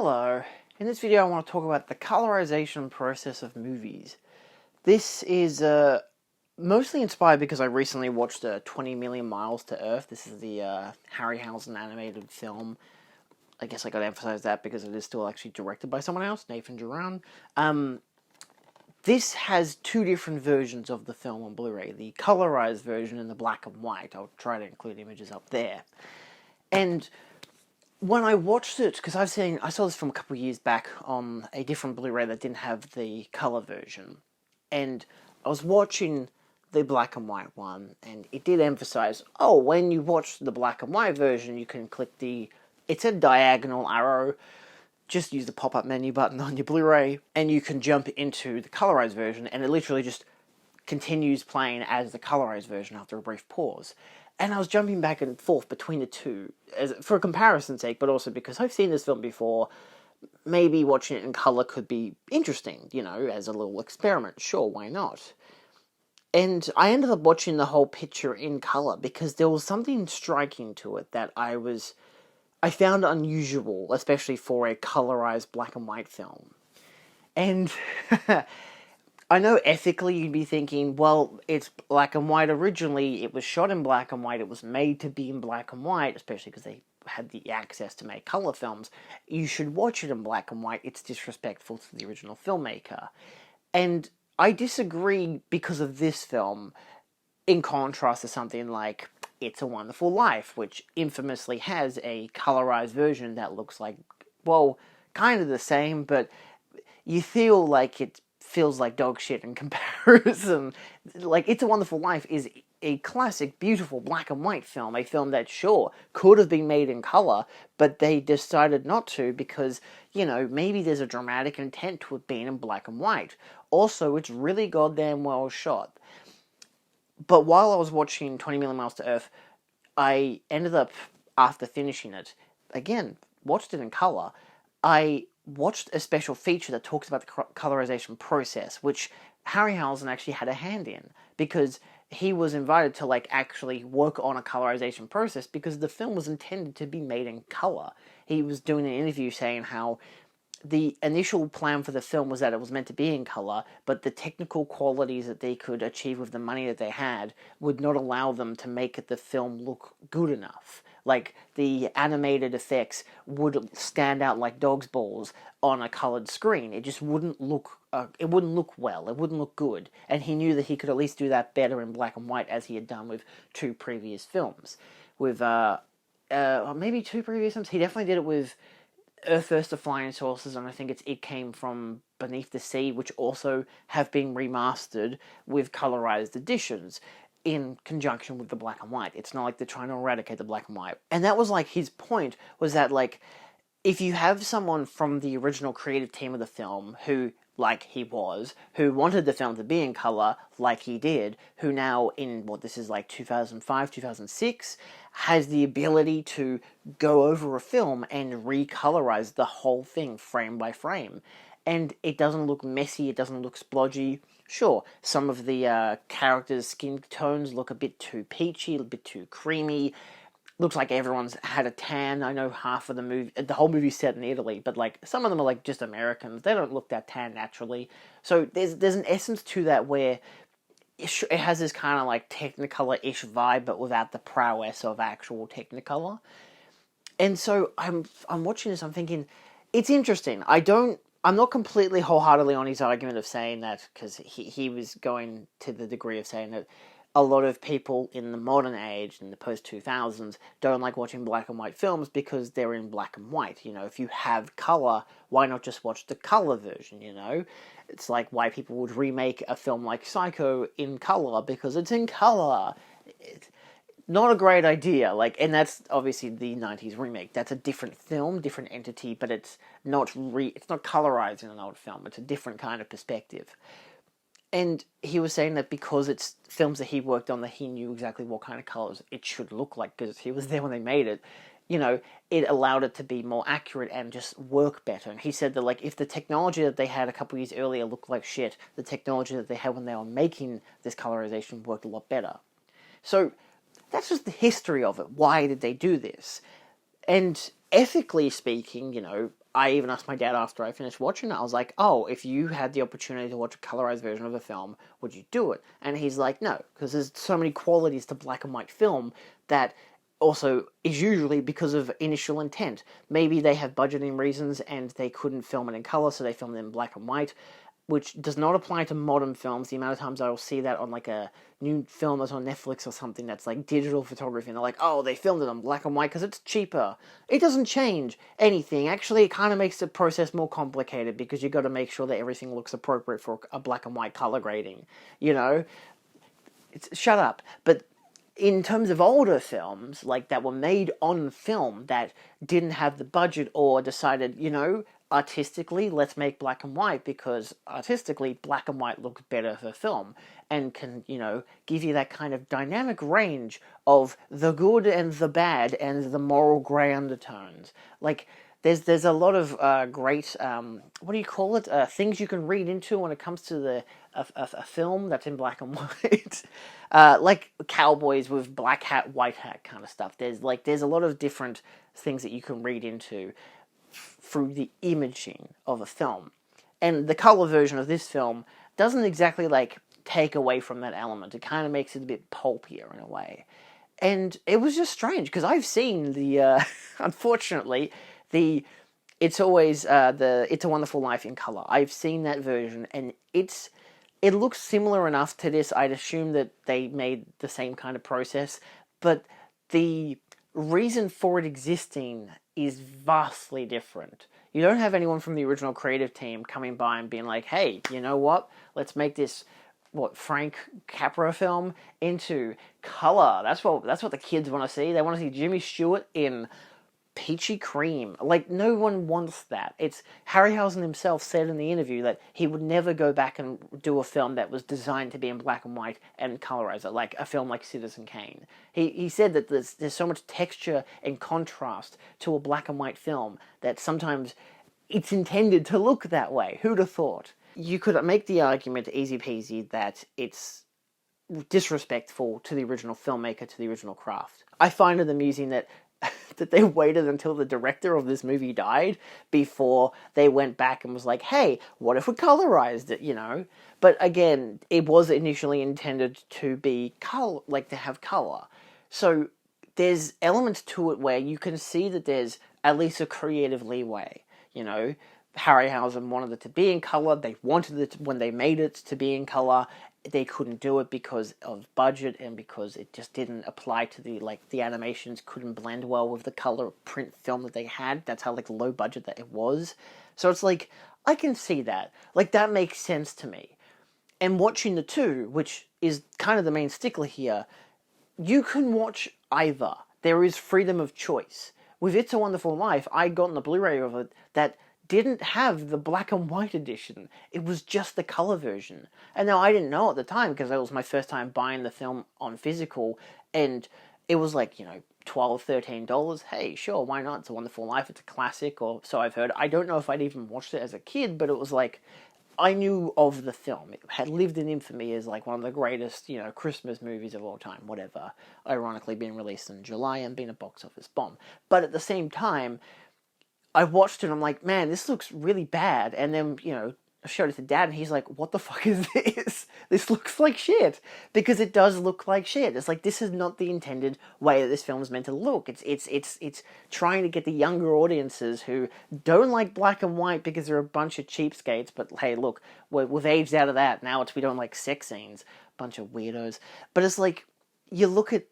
Hello, in this video I want to talk about the colorization process of movies. This is mostly inspired because I recently watched 20 Million Miles to Earth. This is the Harryhausen animated film. I guess I gotta emphasize that because it is still actually directed by someone else, Nathan Duran. This has two different versions of the film on Blu-ray, the colorized version and the black and white. I'll try to include images up there. And when I watched it, because I saw this film a couple of years back on a different Blu-ray that didn't have the color version, and I was watching the black and white one, and it did emphasize, when you watch the black and white version, you can click it's a diagonal arrow, just use the pop-up menu button on your Blu-ray, and you can jump into the colorized version, and it literally just continues playing as the colorized version after a brief pause. And I was jumping back and forth between the two, for comparison's sake, but also because I've seen this film before. Maybe watching it in color could be interesting, as a little experiment. Sure, why not? And I ended up watching the whole picture in color because there was something striking to it that I found unusual, especially for a colorized black and white film. And I know ethically you'd be thinking, well, it's black and white originally, it was shot in black and white, it was made to be in black and white, especially because they had the access to make color films. You should watch it in black and white, it's disrespectful to the original filmmaker. And I disagree because of this film, in contrast to something like It's a Wonderful Life, which infamously has a colorized version that looks like, kind of the same, but you feel like it feels like dog shit in comparison. Like, It's a Wonderful Life is a classic, beautiful black and white film, a film that, sure, could have been made in color, but they decided not to because, maybe there's a dramatic intent to it being in black and white. Also, it's really goddamn well shot. But while I was watching 20 Million Miles to Earth, I ended up, after finishing it, again, watched it in color. I watched a special feature that talks about the colorization process, which Harryhausen actually had a hand in, because he was invited to actually work on a colorization process because the film was intended to be made in color. He was doing an interview saying how the initial plan for the film was that it was meant to be in color, but the technical qualities that they could achieve with the money that they had would not allow them to make the film look good enough. Like, the animated effects would stand out like dog's balls on a colored screen. It just wouldn't look, well. It wouldn't look good. And he knew that he could at least do that better in black and white, as he had done with two previous films. With, maybe two previous films? He definitely did it with Earth vs. the Flying Saucers, and I think It Came From Beneath the Sea, which also have been remastered with colorized editions in conjunction with the black and white. It's not like they're trying to eradicate the black and white. And that was his point, was that if you have someone from the original creative team of the film who, who wanted the film to be in color, like he did, who now in, this is 2005, 2006, has the ability to go over a film and recolorize the whole thing frame by frame. And it doesn't look messy, it doesn't look splodgy. Sure, some of the characters' skin tones look a bit too peachy, a bit too creamy. Looks like everyone's had a tan. I know half of the whole movie's set in Italy, but some of them are just Americans. They don't look that tan naturally. So there's an essence to that where it has this kind of Technicolor-ish vibe, but without the prowess of actual Technicolor. And so I'm watching this, I'm thinking, it's interesting. I'm not completely wholeheartedly on his argument of saying that, because he was going to the degree of saying that a lot of people in the modern age, in the post-2000s, don't like watching black and white films because they're in black and white. If you have color, why not just watch the color version, It's like why people would remake a film like Psycho in color, because it's in color. It's not a great idea, and that's obviously the 90s remake. That's a different film, different entity, but it's not colorized in an old film. It's a different kind of perspective. And he was saying that because it's films that he worked on, that he knew exactly what kind of colors it should look like, because he was there when they made it, it allowed it to be more accurate and just work better. And he said that, if the technology that they had a couple years earlier looked like shit, the technology that they had when they were making this colorization worked a lot better. So that's just the history of it. Why did they do this? And ethically speaking, I even asked my dad after I finished watching it, I was like, oh, if you had the opportunity to watch a colorized version of a film, would you do it? And he's like, no, because there's so many qualities to black and white film that also is usually because of initial intent. Maybe they have budgeting reasons and they couldn't film it in color, so they filmed it in black and white, which does not apply to modern films. The amount of times I will see that on like a new film that's on Netflix or something that's like digital photography, and they're like, oh, they filmed it on black and white because it's cheaper. It doesn't change anything. Actually, it kind of makes the process more complicated because you got to make sure that everything looks appropriate for a black and white color grading. You know, shut up. But in terms of older films, like that were made on film that didn't have the budget or decided, artistically, let's make black and white because artistically, black and white looks better for film and can, give you that kind of dynamic range of the good and the bad and the moral grey undertones. Like, there's a lot of great, what do you call it, things you can read into when it comes to a film that's in black and white. Like cowboys with black hat, white hat kind of stuff. There's a lot of different things that you can read into through the imaging of a film. And the color version of this film doesn't exactly take away from that element. It kind of makes it a bit pulpier in a way. And it was just strange because I've seen the, unfortunately, It's Always It's a Wonderful Life in color. I've seen that version, and it looks similar enough to this. I'd assume that they made the same kind of process, but the reason for it existing is vastly different. You don't have anyone from the original creative team coming by and being like, hey, you know what? Let's make this Frank Capra film into color. That's what the kids want to see. They want to see Jimmy Stewart in peachy cream. No one wants that. It's Harryhausen himself said in the interview that he would never go back and do a film that was designed to be in black and white and colorize it, like a film like Citizen Kane. He said that there's so much texture and contrast to a black and white film that sometimes it's intended to look that way. Who'd have thought? You could make the argument easy peasy that it's disrespectful to the original filmmaker, to the original craft. I find it amusing that they waited until the director of this movie died before they went back and was like, hey, what if we colorized it, But again, it was initially intended to be to have color. So there's elements to it where you can see that there's at least a creative leeway, Harryhausen wanted it to be in color. They wanted it when they made it to be in color. They couldn't do it because of budget and because it just didn't apply to the animations couldn't blend well with the color print film that they had. That's how low budget that it was. So it's I can see that. That makes sense to me. And watching the two, which is kind of the main stickler here, you can watch either. There is freedom of choice. With It's a Wonderful Life, I got the Blu-ray of it that didn't have the black and white edition. It was just the color version. And now I didn't know at the time because it was my first time buying the film on physical, and it was $12, $13. Hey, sure, why not? It's a Wonderful Life. It's a classic, or so I've heard. I don't know if I'd even watched it as a kid, but it was I knew of the film. It had lived in infamy as one of the greatest, Christmas movies of all time, whatever. Ironically being released in July and being a box office bomb. But at the same time, I watched it and I'm like, man, this looks really bad. And then, I showed it to Dad and he's like, what the fuck is this? This looks like shit. Because it does look like shit. It's this is not the intended way that this film is meant to look. It's trying to get the younger audiences who don't like black and white because they're a bunch of cheapskates. But hey, look, we've aged out of that. Now we don't like sex scenes. Bunch of weirdos. But it's you look at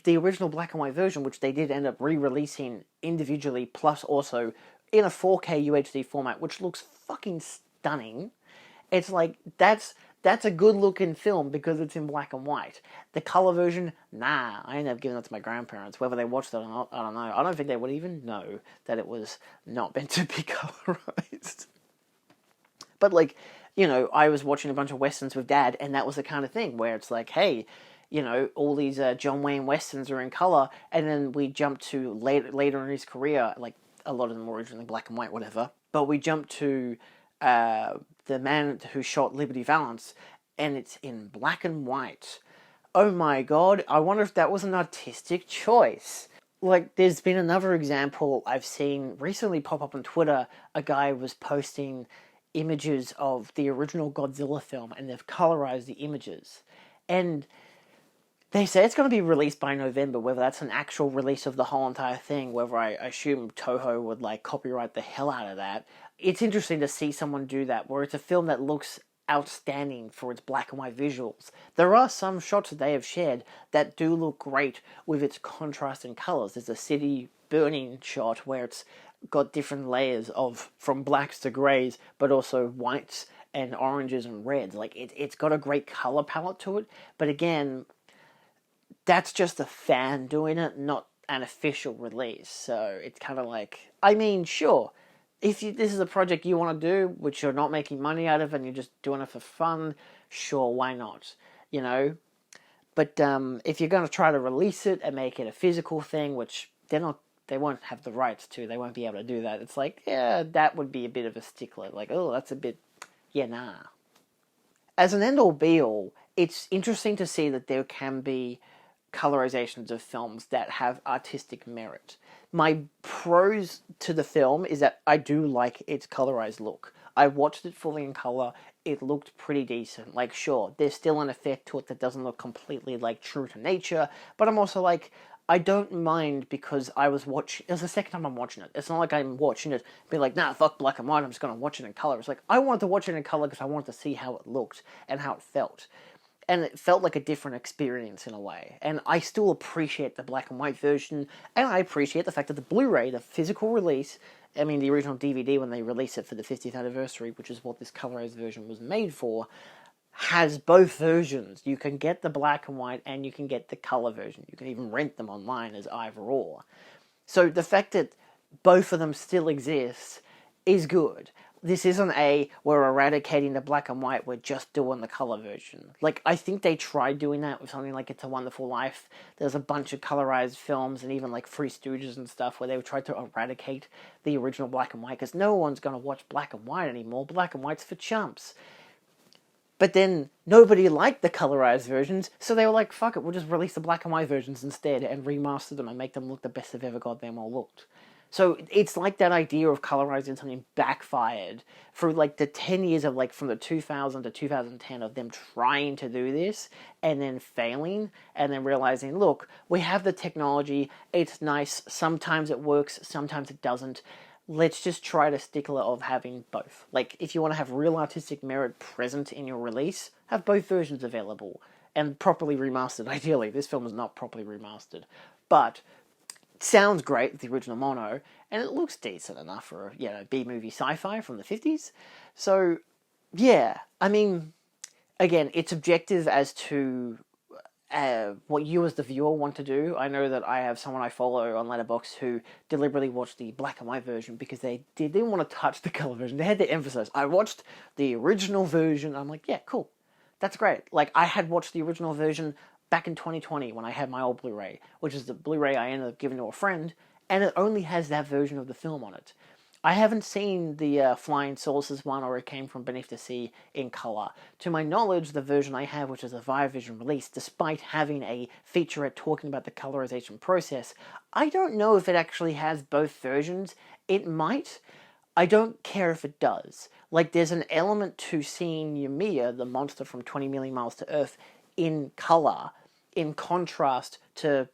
the original black and white version, which they did end up re-releasing individually, plus also in a 4K UHD format, which looks fucking stunning. It's that's a good looking film because it's in black and white. The color version, nah, I ended up giving it to my grandparents. Whether they watched it or not, I don't know. I don't think they would even know that it was not meant to be colorized. But I was watching a bunch of westerns with Dad, and that was the kind of thing where it's hey, all these John Wayne westerns are in color, and then we jump to later in his career, a lot of them were originally black and white, whatever. But we jump to The Man Who Shot Liberty Valance, and it's in black and white. Oh my god, I wonder if that was an artistic choice. like, there's been another example I've seen recently pop up on Twitter. A guy was posting images of the original Godzilla film, and they've colorized the images. And they say it's going to be released by November. Whether that's an actual release of the whole entire thing, whether I assume Toho would like copyright the hell out of that. It's interesting to see someone do that, where it's a film that looks outstanding for its black and white visuals. There are some shots that they have shared that do look great with its contrast in colors. There's a city burning shot where it's got different layers of from blacks to grays, but also whites and oranges and reds. Like it's got a great color palette to it. But again, that's just a fan doing it, not an official release. So it's kind of like, I mean, sure, if this is a project you want to do, which you're not making money out of and you're just doing it for fun, sure, why not? You know? But if you're going to try to release it and make it a physical thing, which they won't have the rights to, they won't be able to do that. It's like, yeah, that would be a bit of a stickler. Like, oh, that's a bit, yeah, nah. As an end-all be-all, it's interesting to see that there can be colorizations of films that have artistic merit. My pros to the film is that I do like its colorized look. I watched it fully in color. It looked pretty decent. Like, sure, there's still an effect to it that doesn't look completely, like, true to nature, but I'm also like, I don't mind because I was watching... It was the second time I'm watching it. It's not like I'm watching it and be like, nah, fuck black and white, I'm just going to watch it in color. It's like, I wanted to watch it in color because I wanted to see how it looked and how it felt. And it felt like a different experience in a way. And I still appreciate the black and white version, and I appreciate the fact that the Blu-ray, the physical release, I mean the original DVD when they released it for the 50th anniversary, which is what this colorized version was made for, has both versions. You can get the black and white and you can get the color version. You can even rent them online as either or. So the fact that both of them still exist is good. This isn't we're eradicating the black and white, we're just doing the color version. Like, I think they tried doing that with something like It's a Wonderful Life. There's a bunch of colorized films and even like Three Stooges and stuff where they would try to eradicate the original black and white because no one's going to watch black and white anymore. Black and white's for chumps. But then nobody liked the colorized versions, so they were like, fuck it, we'll just release the black and white versions instead and remaster them and make them look the best they've ever goddamn all looked. So it's like that idea of colorizing something backfired for like the 10 years of like from the 2000 to 2010 of them trying to do this and then failing and then realizing, look, we have the technology, it's nice, sometimes it works, sometimes it doesn't. Let's just try to stickler of having both. Like, if you want to have real artistic merit present in your release, have both versions available and properly remastered. Ideally, this film is not properly remastered, but sounds great with the original mono, and it looks decent enough for a B-movie sci-fi from the 50s. So, yeah, I mean, again, it's objective as to what you as the viewer want to do. I know that I have someone I follow on Letterboxd who deliberately watched the black and white version because they didn't want to touch the color version. They had to emphasize, I watched the original version. I'm like, yeah, cool. That's great. Like, I had watched the original version back in 2020 when I had my old Blu-ray, which is the Blu-ray I ended up giving to a friend, and it only has that version of the film on it. I haven't seen the Flying Saucers one or It Came From Beneath the Sea in color. To my knowledge, the version I have, which is a Viavision release, despite having a featurette talking about the colorization process, I don't know if it actually has both versions. It might. I don't care if it does. Like, there's an element to seeing Yamiya, the monster from 20 Million Miles to Earth, in color, in contrast to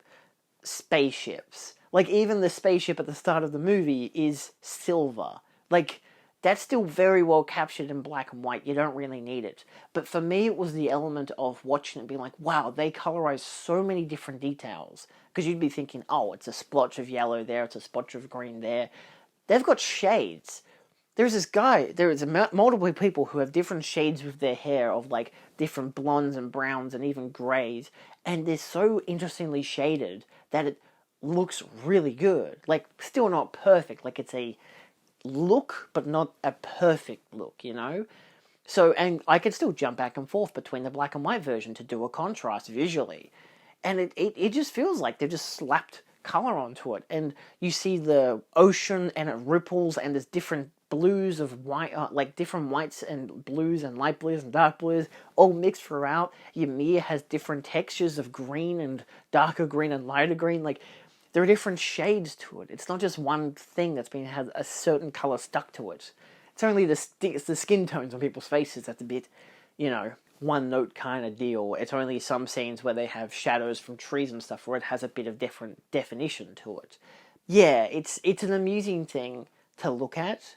spaceships. Like, even the spaceship at the start of the movie is silver. Like, that's still very well captured in black and white. You don't really need it. But for me, it was the element of watching it being like, wow, they colorized so many different details. Because you'd be thinking, oh, it's a splotch of yellow there, it's a splotch of green there. They've got shades. There's this guy, there's multiple people who have different shades with their hair of like different blondes and browns and even greys. And they're so interestingly shaded that it looks really good. Like, still not perfect. Like, it's a look, but not a perfect look, you know? So, and I could still jump back and forth between the black and white version to do a contrast visually. And it just feels like they've just slapped color onto it. And you see the ocean and it ripples and there's different blues of white, like different whites and blues and light blues and dark blues all mixed throughout. Ymir has different textures of green and darker green and lighter green. Like, there are different shades to it. It's not just one thing that's been has a certain color stuck to it. It's only it's the skin tones on people's faces that's a bit, one note kind of deal. It's only some scenes where they have shadows from trees and stuff where it has a bit of different definition to it. Yeah, it's an amusing thing to look at.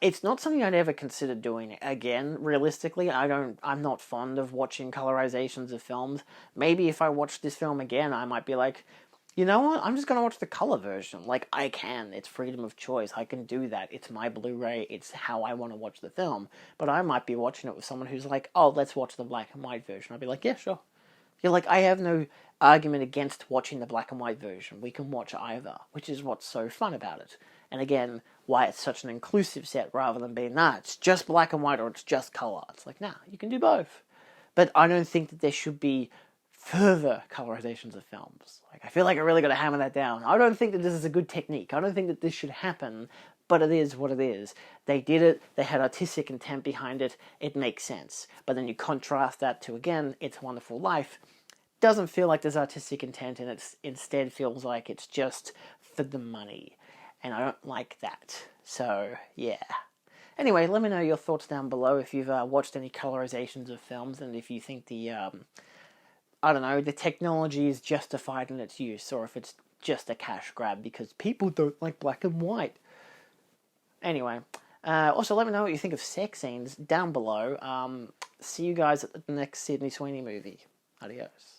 It's not something I'd ever consider doing again. Realistically, I'm not fond of watching colorizations of films. Maybe if I watched this film again, I might be like, you know what? I'm just gonna watch the color version. Like, I can. It's freedom of choice. I can do that. It's my Blu-ray. It's how I want to watch the film. But I might be watching it with someone who's like, oh, let's watch the black and white version. I'd be like, yeah, sure. You're like, I have no argument against watching the black and white version. We can watch either, which is what's so fun about it. And again, why it's such an inclusive set rather than being, nah, it's just black and white or it's just color. It's like, nah, you can do both. But I don't think that there should be further colorizations of films. Like, I feel like I really got to hammer that down. I don't think that this is a good technique. I don't think that this should happen, but it is what it is. They did it, they had artistic intent behind it, it makes sense. But then you contrast that to, again, It's a Wonderful Life. Doesn't feel like there's artistic intent, and it instead feels like it's just for the money. And I don't like that. So, yeah. Anyway, let me know your thoughts down below if you've watched any colorizations of films, and if you think the technology is justified in its use, or if it's just a cash grab because people don't like black and white. Anyway, also let me know what you think of sex scenes down below. See you guys at the next Sydney Sweeney movie. Adios.